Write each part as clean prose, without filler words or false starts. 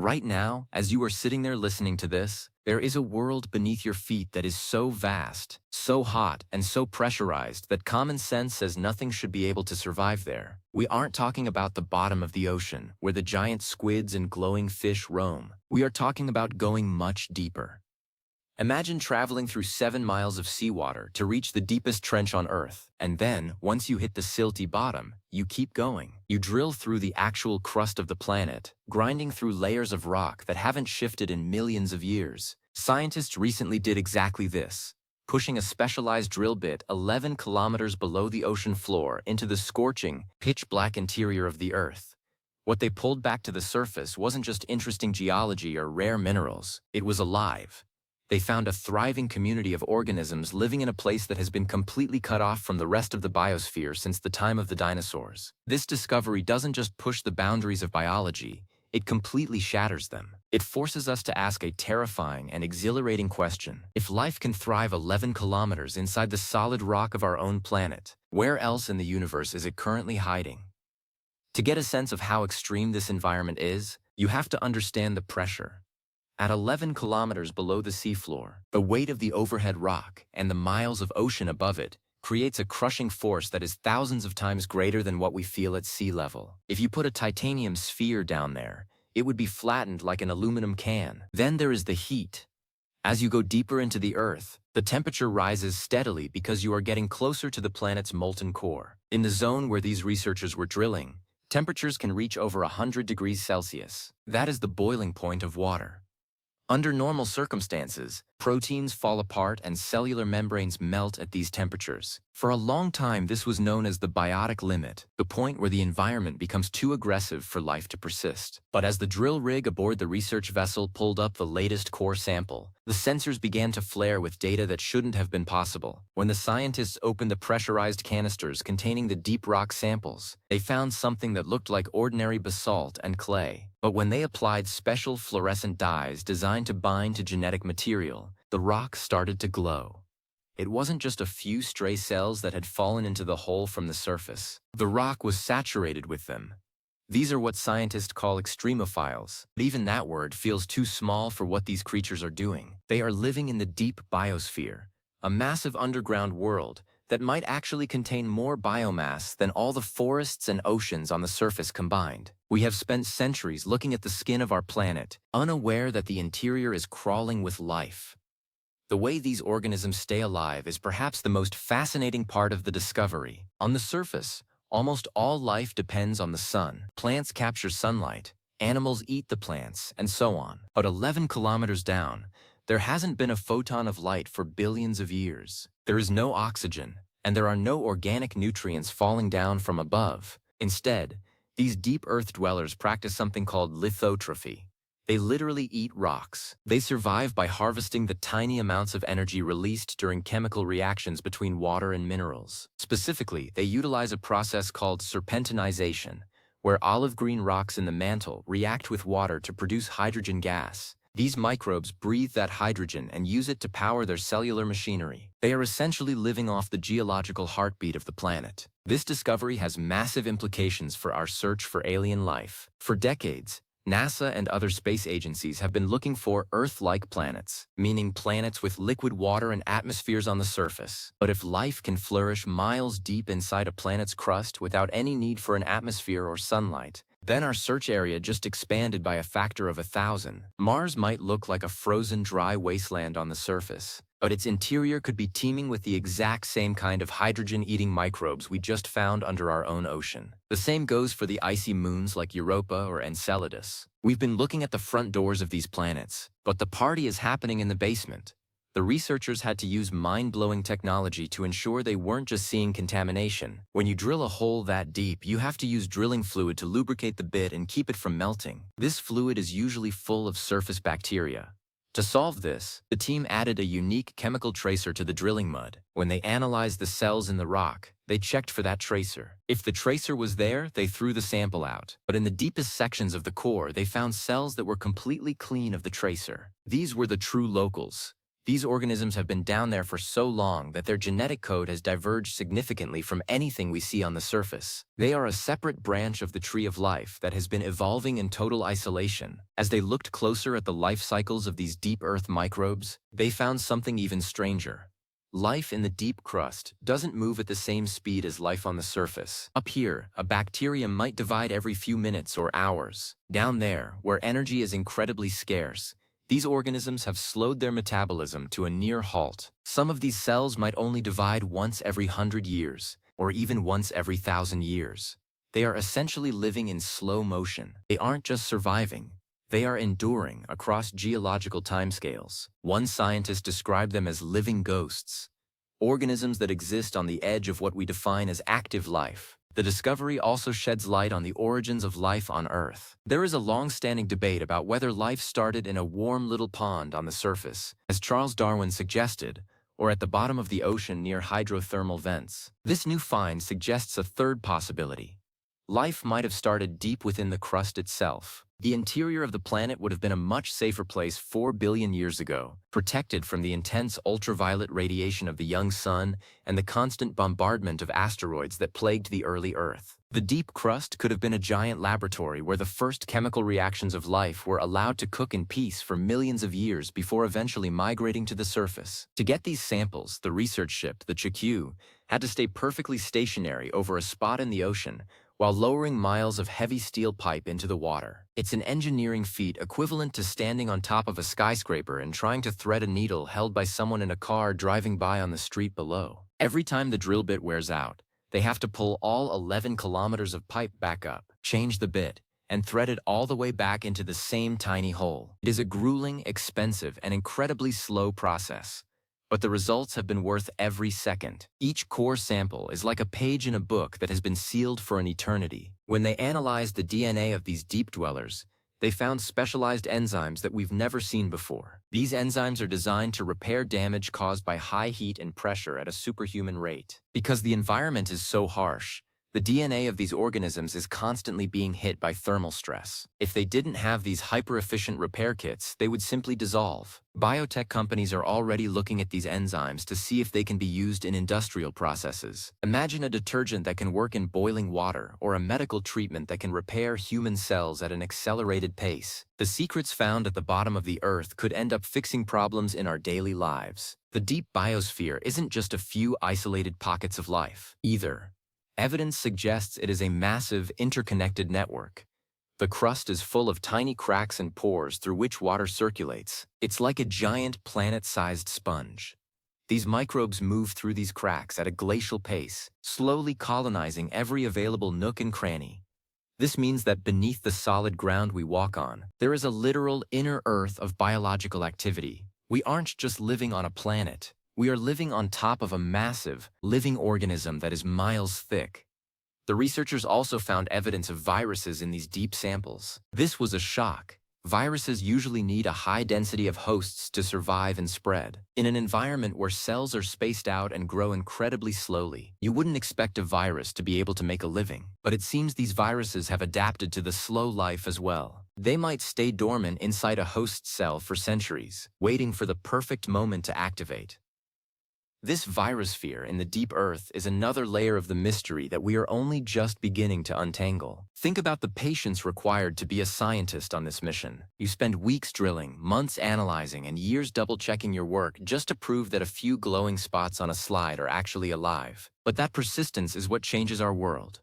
Right now, as you are sitting there listening to this, there is a world beneath your feet that is so vast, so hot, and so pressurized that common sense says nothing should be able to survive there. We aren't talking about the bottom of the ocean, where the giant squids and glowing fish roam. We are talking about going much deeper. Imagine traveling through 7 miles of seawater to reach the deepest trench on Earth, and then, once you hit the silty bottom, you keep going. You drill through the actual crust of the planet, grinding through layers of rock that haven't shifted in millions of years. Scientists recently did exactly this, pushing a specialized drill bit 11 kilometers below the ocean floor into the scorching, pitch-black interior of the Earth. What they pulled back to the surface wasn't just interesting geology or rare minerals, it was alive. They found a thriving community of organisms living in a place that has been completely cut off from the rest of the biosphere since the time of the dinosaurs. This discovery doesn't just push the boundaries of biology, it completely shatters them. It forces us to ask a terrifying and exhilarating question. If life can thrive 11 kilometers inside the solid rock of our own planet, where else in the universe is it currently hiding? To get a sense of how extreme this environment is, you have to understand the pressure. At 11 kilometers below the seafloor, the weight of the overhead rock and the miles of ocean above it creates a crushing force that is thousands of times greater than what we feel at sea level. If you put a titanium sphere down there, it would be flattened like an aluminum can. Then there is the heat. As you go deeper into the Earth, the temperature rises steadily because you are getting closer to the planet's molten core. In the zone where these researchers were drilling, temperatures can reach over 100 degrees Celsius. That is the boiling point of water. Under normal circumstances, proteins fall apart and cellular membranes melt at these temperatures. For a long time, this was known as the biotic limit, the point where the environment becomes too aggressive for life to persist. But as the drill rig aboard the research vessel pulled up the latest core sample, the sensors began to flare with data that shouldn't have been possible. When the scientists opened the pressurized canisters containing the deep rock samples, they found something that looked like ordinary basalt and clay. But when they applied special fluorescent dyes designed to bind to genetic material, the rock started to glow. It wasn't just a few stray cells that had fallen into the hole from the surface. The rock was saturated with them. These are what scientists call extremophiles, but even that word feels too small for what these creatures are doing. They are living in the deep biosphere, a massive underground world that might actually contain more biomass than all the forests and oceans on the surface combined. We have spent centuries looking at the skin of our planet, unaware that the interior is crawling with life. The way these organisms stay alive is perhaps the most fascinating part of the discovery. On the surface, almost all life depends on the sun. Plants capture sunlight, animals eat the plants, and so on. But 11 kilometers down, there hasn't been a photon of light for billions of years. There is no oxygen, and there are no organic nutrients falling down from above. Instead, these deep earth dwellers practice something called lithotrophy. They literally eat rocks. They survive by harvesting the tiny amounts of energy released during chemical reactions between water and minerals. Specifically, they utilize a process called serpentinization, where olive green rocks in the mantle react with water to produce hydrogen gas. These microbes breathe that hydrogen and use it to power their cellular machinery. They are essentially living off the geological heartbeat of the planet. This discovery has massive implications for our search for alien life. For decades, NASA and other space agencies have been looking for Earth-like planets, meaning planets with liquid water and atmospheres on the surface. But if life can flourish miles deep inside a planet's crust without any need for an atmosphere or sunlight, then our search area just expanded by a factor of 1,000. Mars might look like a frozen, dry wasteland on the surface, but its interior could be teeming with the exact same kind of hydrogen-eating microbes we just found under our own ocean. The same goes for the icy moons like Europa or Enceladus. We've been looking at the front doors of these planets, but the party is happening in the basement. The researchers had to use mind-blowing technology to ensure they weren't just seeing contamination. When you drill a hole that deep, you have to use drilling fluid to lubricate the bit and keep it from melting. This fluid is usually full of surface bacteria. To solve this, the team added a unique chemical tracer to the drilling mud. When they analyzed the cells in the rock, they checked for that tracer. If the tracer was there, they threw the sample out. But in the deepest sections of the core, they found cells that were completely clean of the tracer. These were the true locals, These organisms have been down there for so long that their genetic code has diverged significantly from anything we see on the surface. They are a separate branch of the tree of life that has been evolving in total isolation. As they looked closer at the life cycles of these deep earth microbes, they found something even stranger. Life in the deep crust doesn't move at the same speed as life on the surface. Up here, a bacterium might divide every few minutes or hours. Down there, where energy is incredibly scarce, these organisms have slowed their metabolism to a near halt. Some of these cells might only divide once every 100 years, or even once every 1,000 years. They are essentially living in slow motion. They aren't just surviving. They are enduring across geological timescales. One scientist described them as living ghosts, organisms that exist on the edge of what we define as active life. The discovery also sheds light on the origins of life on Earth. There is a long-standing debate about whether life started in a warm little pond on the surface, as Charles Darwin suggested, or at the bottom of the ocean near hydrothermal vents. This new find suggests a third possibility. Life might have started deep within the crust itself. The interior of the planet would have been a much safer place 4 billion years ago, protected from the intense ultraviolet radiation of the young sun and the constant bombardment of asteroids that plagued the early Earth. The deep crust could have been a giant laboratory where the first chemical reactions of life were allowed to cook in peace for millions of years before eventually migrating to the surface. To get these samples, the research ship, the Chikyu, had to stay perfectly stationary over a spot in the ocean while lowering miles of heavy steel pipe into the water. It's an engineering feat equivalent to standing on top of a skyscraper and trying to thread a needle held by someone in a car driving by on the street below. Every time the drill bit wears out, they have to pull all 11 kilometers of pipe back up, change the bit, and thread it all the way back into the same tiny hole. It is a grueling, expensive, and incredibly slow process, but the results have been worth every second. Each core sample is like a page in a book that has been sealed for an eternity. When they analyzed the DNA of these deep dwellers, they found specialized enzymes that we've never seen before. These enzymes are designed to repair damage caused by high heat and pressure at a superhuman rate. Because the environment is so harsh, the DNA of these organisms is constantly being hit by thermal stress. If they didn't have these hyper-efficient repair kits, they would simply dissolve. Biotech companies are already looking at these enzymes to see if they can be used in industrial processes. Imagine a detergent that can work in boiling water, or a medical treatment that can repair human cells at an accelerated pace. The secrets found at the bottom of the Earth could end up fixing problems in our daily lives. The deep biosphere isn't just a few isolated pockets of life, either. Evidence suggests it is a massive, interconnected network. The crust is full of tiny cracks and pores through which water circulates. It's like a giant planet-sized sponge. These microbes move through these cracks at a glacial pace, slowly colonizing every available nook and cranny. This means that beneath the solid ground we walk on, there is a literal inner Earth of biological activity. We aren't just living on a planet. We are living on top of a massive, living organism that is miles thick. The researchers also found evidence of viruses in these deep samples. This was a shock. Viruses usually need a high density of hosts to survive and spread. In an environment where cells are spaced out and grow incredibly slowly, you wouldn't expect a virus to be able to make a living. But it seems these viruses have adapted to the slow life as well. They might stay dormant inside a host cell for centuries, waiting for the perfect moment to activate. This virusphere in the deep Earth is another layer of the mystery that we are only just beginning to untangle. Think about the patience required to be a scientist on this mission. You spend weeks drilling, months analyzing, and years double-checking your work just to prove that a few glowing spots on a slide are actually alive. But that persistence is what changes our world.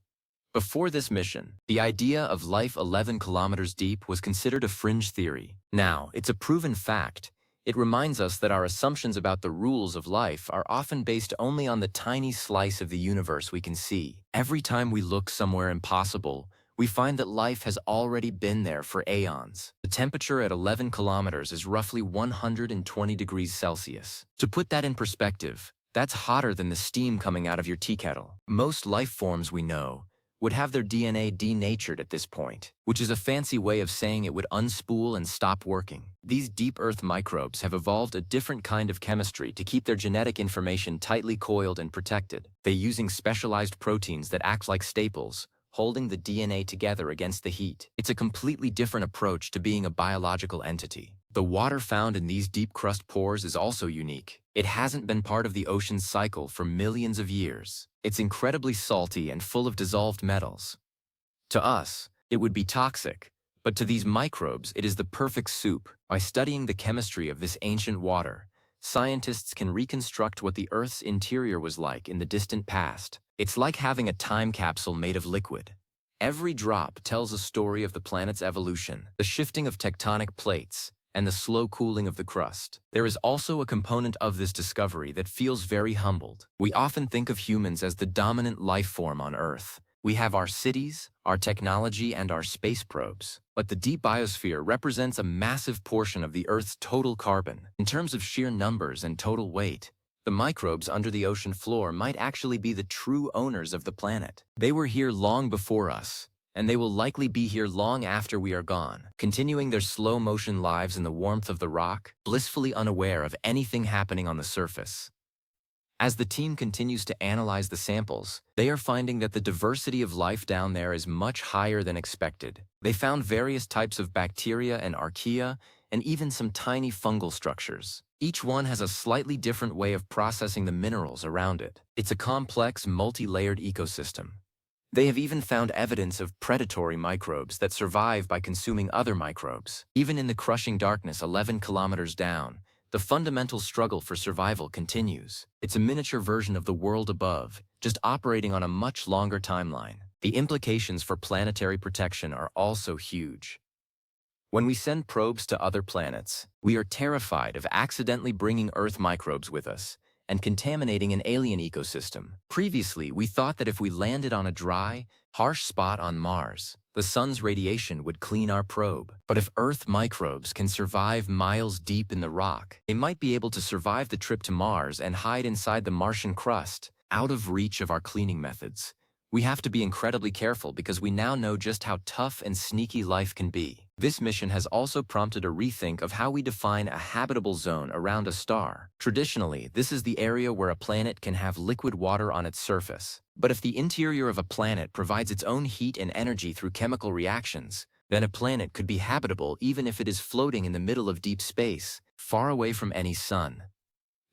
Before this mission, the idea of life 11 kilometers deep was considered a fringe theory. Now, it's a proven fact. It reminds us that our assumptions about the rules of life are often based only on the tiny slice of the universe we can see. Every time we look somewhere impossible, we find that life has already been there for aeons. The temperature at 11 kilometers is roughly 120 degrees Celsius. To put that in perspective, that's hotter than the steam coming out of your tea kettle. Most life forms we know would have their DNA denatured at this point, which is a fancy way of saying it would unspool and stop working. These deep Earth microbes have evolved a different kind of chemistry to keep their genetic information tightly coiled and protected. They're using specialized proteins that act like staples, holding the DNA together against the heat. It's a completely different approach to being a biological entity. The water found in these deep crust pores is also unique. It hasn't been part of the ocean's cycle for millions of years. It's incredibly salty and full of dissolved metals. To us, it would be toxic, but to these microbes it is the perfect soup. By studying the chemistry of this ancient water, scientists can reconstruct what the Earth's interior was like in the distant past. It's like having a time capsule made of liquid. Every drop tells a story of the planet's evolution, the shifting of tectonic plates, and the slow cooling of the crust. There is also a component of this discovery that feels very humbled. We often think of humans as the dominant life form on Earth. We have our cities, our technology, and our space probes. But the deep biosphere represents a massive portion of the Earth's total carbon. In terms of sheer numbers and total weight, the microbes under the ocean floor might actually be the true owners of the planet. They were here long before us, and they will likely be here long after we are gone, continuing their slow-motion lives in the warmth of the rock, blissfully unaware of anything happening on the surface. As the team continues to analyze the samples, they are finding that the diversity of life down there is much higher than expected. They found various types of bacteria and archaea, and even some tiny fungal structures. Each one has a slightly different way of processing the minerals around it. It's a complex, multi-layered ecosystem. They have even found evidence of predatory microbes that survive by consuming other microbes. Even in the crushing darkness 11 kilometers down, the fundamental struggle for survival continues. It's a miniature version of the world above, just operating on a much longer timeline. The implications for planetary protection are also huge. When we send probes to other planets, we are terrified of accidentally bringing Earth microbes with us and contaminating an alien ecosystem. Previously, we thought that if we landed on a dry, harsh spot on Mars, the sun's radiation would clean our probe. But if Earth microbes can survive miles deep in the rock, they might be able to survive the trip to Mars and hide inside the Martian crust, out of reach of our cleaning methods. We have to be incredibly careful because we now know just how tough and sneaky life can be. This mission has also prompted a rethink of how we define a habitable zone around a star. Traditionally, this is the area where a planet can have liquid water on its surface. But if the interior of a planet provides its own heat and energy through chemical reactions, then a planet could be habitable even if it is floating in the middle of deep space, far away from any sun.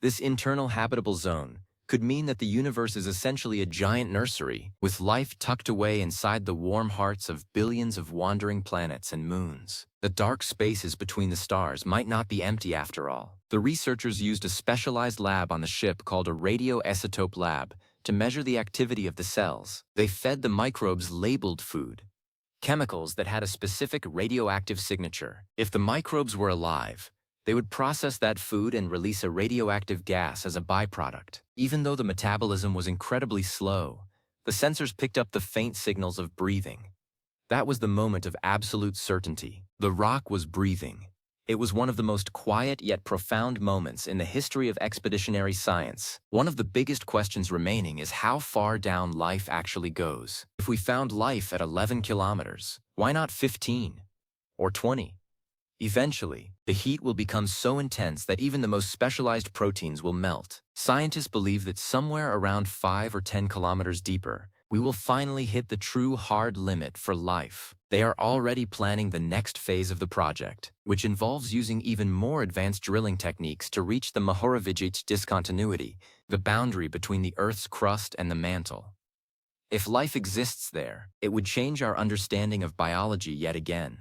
This internal habitable zone could mean that the universe is essentially a giant nursery, with life tucked away inside the warm hearts of billions of wandering planets and moons. The dark spaces between the stars might not be empty after all. The researchers used a specialized lab on the ship called a radioisotope lab to measure the activity of the cells. They fed the microbes labeled food, chemicals that had a specific radioactive signature. If the microbes were alive, they would process that food and release a radioactive gas as a byproduct. Even though the metabolism was incredibly slow, the sensors picked up the faint signals of breathing. That was the moment of absolute certainty. The rock was breathing. It was one of the most quiet yet profound moments in the history of expeditionary science. One of the biggest questions remaining is how far down life actually goes. If we found life at 11 kilometers, why not 15 or 20? Eventually, the heat will become so intense that even the most specialized proteins will melt. Scientists believe that somewhere around 5 or 10 kilometers deeper, we will finally hit the true hard limit for life. They are already planning the next phase of the project, which involves using even more advanced drilling techniques to reach the Mohorovičić discontinuity, the boundary between the Earth's crust and the mantle. If life exists there, it would change our understanding of biology yet again.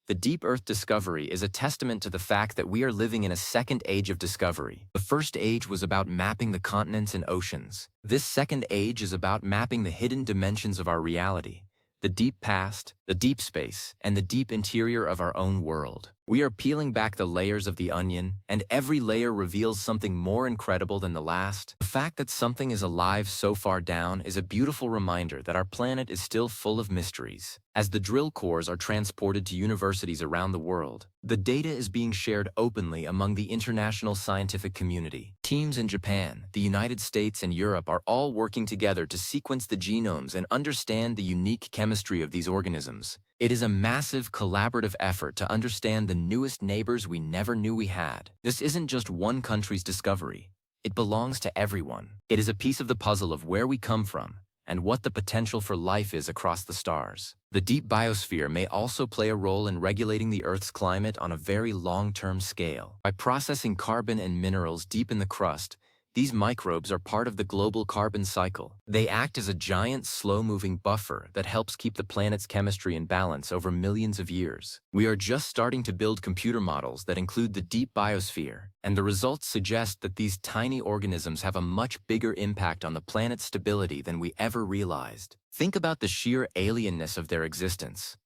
The Deep Earth discovery is a testament to the fact that we are living in a second age of discovery. The first age was about mapping the continents and oceans. This second age is about mapping the hidden dimensions of our reality, the deep past, the deep space, and the deep interior of our own world. We are peeling back the layers of the onion, and every layer reveals something more incredible than the last. The fact that something is alive so far down is a beautiful reminder that our planet is still full of mysteries. As the drill cores are transported to universities around the world, the data is being shared openly among the international scientific community. Teams in Japan, the United States, and Europe are all working together to sequence the genomes and understand the unique chemistry of these organisms. It is a massive collaborative effort to understand the newest neighbors we never knew we had. This isn't just one country's discovery. It belongs to everyone. It is a piece of the puzzle of where we come from and what the potential for life is across the stars. The deep biosphere may also play a role in regulating the Earth's climate on a very long-term scale. By processing carbon and minerals deep in the crust, these microbes are part of the global carbon cycle. They act as a giant, slow-moving buffer that helps keep the planet's chemistry in balance over millions of years. We are just starting to build computer models that include the deep biosphere, and the results suggest that these tiny organisms have a much bigger impact on the planet's stability than we ever realized. Think about the sheer alienness of their existence.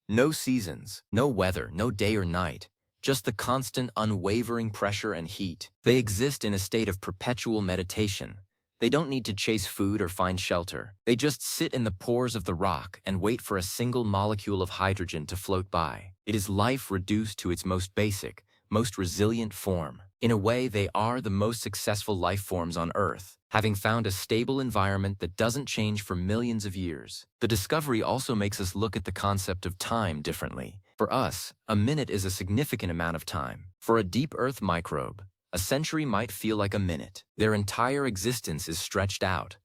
No seasons, no weather, no day or night. Just the constant, unwavering pressure and heat. They exist in a state of perpetual meditation. They don't need to chase food or find shelter. They just sit in the pores of the rock and wait for a single molecule of hydrogen to float by. It is life reduced to its most basic, most resilient form. In a way, they are the most successful life forms on Earth, having found a stable environment that doesn't change for millions of years. The discovery also makes us look at the concept of time differently. For us, a minute is a significant amount of time. For a deep Earth microbe, a century might feel like a minute. Their entire existence is stretched out.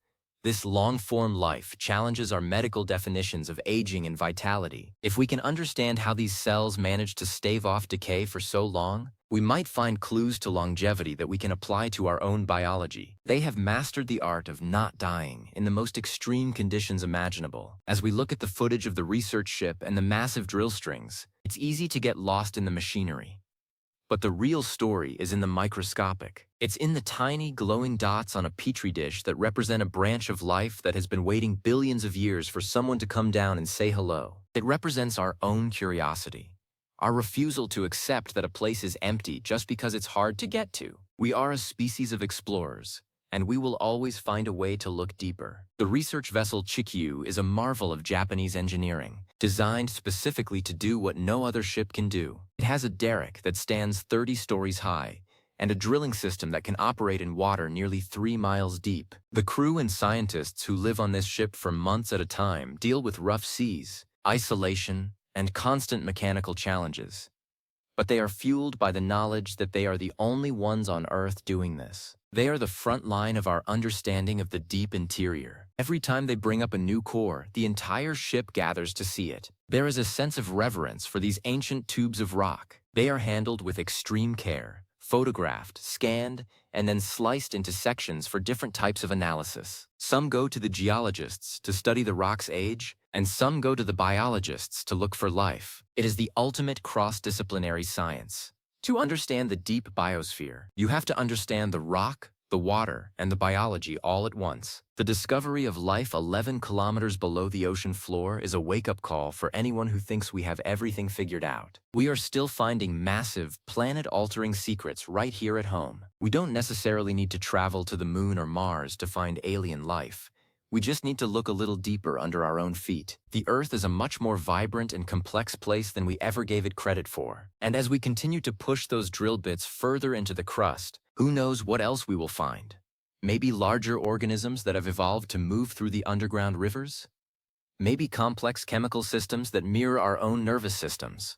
This long-form life challenges our medical definitions of aging and vitality. If we can understand how these cells manage to stave off decay for so long, we might find clues to longevity that we can apply to our own biology. They have mastered the art of not dying in the most extreme conditions imaginable. As we look at the footage of the research ship and the massive drill strings, it's easy to get lost in the machinery. But the real story is in the microscopic. It's in the tiny, glowing dots on a petri dish that represent a branch of life that has been waiting billions of years for someone to come down and say hello. It represents our own curiosity, our refusal to accept that a place is empty just because it's hard to get to. We are a species of explorers, and we will always find a way to look deeper. The research vessel Chikyu is a marvel of Japanese engineering, designed specifically to do what no other ship can do. It has a derrick that stands 30 stories high, and a drilling system that can operate in water nearly 3 miles deep. The crew and scientists who live on this ship for months at a time deal with rough seas, isolation, and constant mechanical challenges. But they are fueled by the knowledge that they are the only ones on Earth doing this. They are the front line of our understanding of the deep interior. Every time they bring up a new core, the entire ship gathers to see it. There is a sense of reverence for these ancient tubes of rock. They are handled with extreme care, photographed, scanned, and then sliced into sections for different types of analysis. Some go to the geologists to study the rock's age, and some go to the biologists to look for life. It is the ultimate cross-disciplinary science. To understand the deep biosphere, you have to understand the rock, the water, and the biology all at once. The discovery of life 11 kilometers below the ocean floor is a wake-up call for anyone who thinks we have everything figured out. We are still finding massive, planet-altering secrets right here at home. We don't necessarily need to travel to the moon or Mars to find alien life. We just need to look a little deeper under our own feet. The Earth is a much more vibrant and complex place than we ever gave it credit for. And as we continue to push those drill bits further into the crust, who knows what else we will find? Maybe larger organisms that have evolved to move through the underground rivers? Maybe complex chemical systems that mirror our own nervous systems.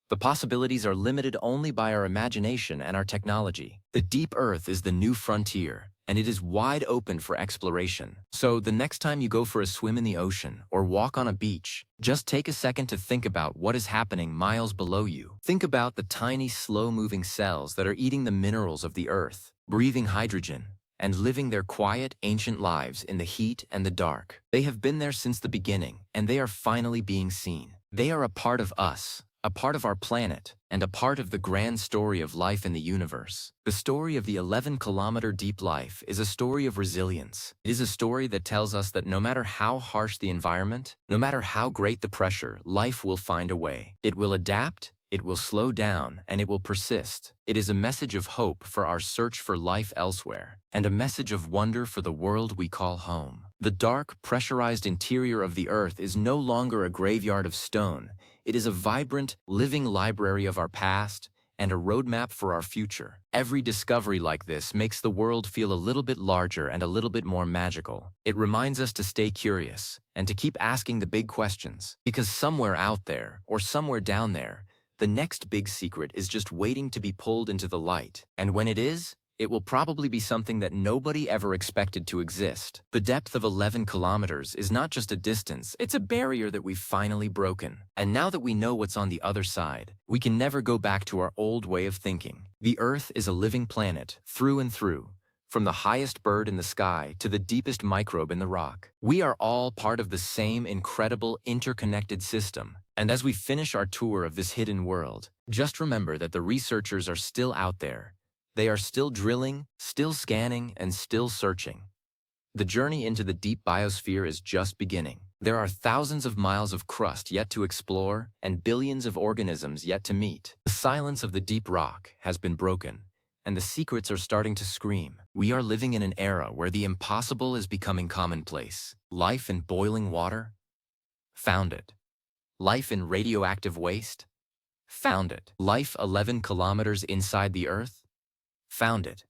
The possibilities are limited only by our imagination and our technology. The deep Earth is the new frontier, and it is wide open for exploration. So the next time you go for a swim in the ocean or walk on a beach, just take a second to think about what is happening miles below you. Think about the tiny, slow-moving cells that are eating the minerals of the Earth, breathing hydrogen, and living their quiet, ancient lives in the heat and the dark. They have been there since the beginning, and they are finally being seen. They are a part of us, a part of our planet, and a part of the grand story of life in the universe. The story of the 11-kilometer deep life is a story of resilience. It is a story that tells us that no matter how harsh the environment, no matter how great the pressure, life will find a way. It will adapt, it will slow down, and it will persist. It is a message of hope for our search for life elsewhere, and a message of wonder for the world we call home. The dark, pressurized interior of the Earth is no longer a graveyard of stone. It is a vibrant, living library of our past and a roadmap for our future. Every discovery like this makes the world feel a little bit larger and a little bit more magical. It reminds us to stay curious and to keep asking the big questions, because somewhere out there, or somewhere down there, the next big secret is just waiting to be pulled into the light. And when it is, it will probably be something that nobody ever expected to exist. The depth of 11 kilometers is not just a distance, it's a barrier that we've finally broken. And now that we know what's on the other side, we can never go back to our old way of thinking. The Earth is a living planet, through and through. From the highest bird in the sky to the deepest microbe in the rock. We are all part of the same incredible interconnected system. And as we finish our tour of this hidden world, just remember that the researchers are still out there. They are still drilling, still scanning, and still searching. The journey into the deep biosphere is just beginning. There are thousands of miles of crust yet to explore and billions of organisms yet to meet. The silence of the deep rock has been broken, and the secrets are starting to scream. We are living in an era where the impossible is becoming commonplace. Life in boiling water? Found it. Life in radioactive waste? Found it. Life 11 kilometers inside the Earth? Found it.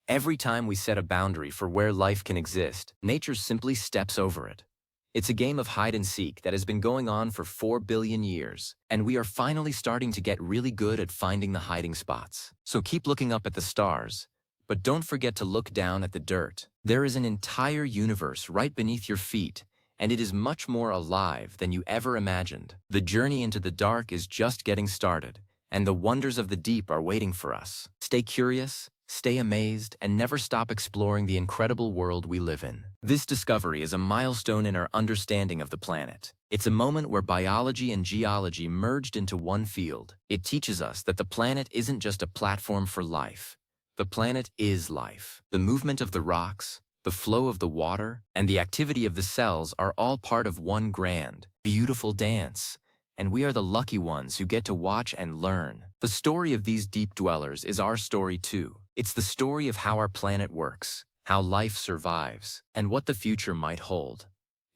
Every time we set a boundary for where life can exist, nature simply steps over it. It's a game of hide and seek that has been going on for 4 billion years, and we are finally starting to get really good at finding the hiding spots. So keep looking up at the stars, but don't forget to look down at the dirt. There is an entire universe right beneath your feet, and it is much more alive than you ever imagined. The journey into the dark is just getting started, and the wonders of the deep are waiting for us. Stay curious, stay amazed, and never stop exploring the incredible world we live in. This discovery is a milestone in our understanding of the planet. It's a moment where biology and geology merged into one field. It teaches us that the planet isn't just a platform for life. The planet is life. The movement of the rocks, the flow of the water, and the activity of the cells are all part of one grand, beautiful dance. And we are the lucky ones who get to watch and learn. The story of these deep dwellers is our story too. It's the story of how our planet works, how life survives, and what the future might hold.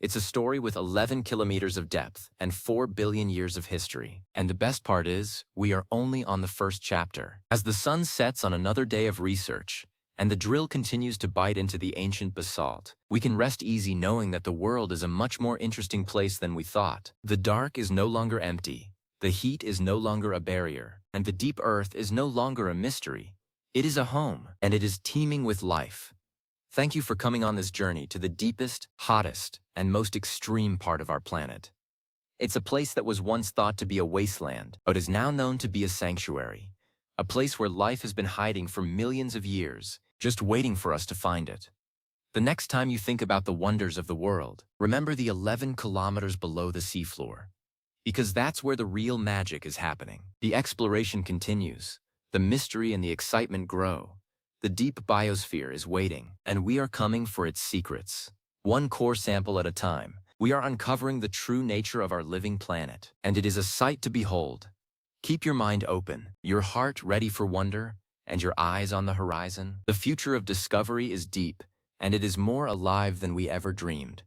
It's a story with 11 kilometers of depth and 4 billion years of history. And the best part is, we are only on the first chapter. As the sun sets on another day of research, and the drill continues to bite into the ancient basalt, we can rest easy knowing that the world is a much more interesting place than we thought. The dark is no longer empty, the heat is no longer a barrier, and the deep earth is no longer a mystery. It is a home, and it is teeming with life. Thank you for coming on this journey to the deepest, hottest, and most extreme part of our planet. It's a place that was once thought to be a wasteland, but is now known to be a sanctuary. A place where life has been hiding for millions of years, just waiting for us to find it. The next time you think about the wonders of the world, remember the 11 kilometers below the seafloor. Because that's where the real magic is happening. The exploration continues. The mystery and the excitement grow. The deep biosphere is waiting, and we are coming for its secrets. One core sample at a time, we are uncovering the true nature of our living planet, and it is a sight to behold. Keep your mind open, your heart ready for wonder, and your eyes on the horizon. The future of discovery is deep, and it is more alive than we ever dreamed.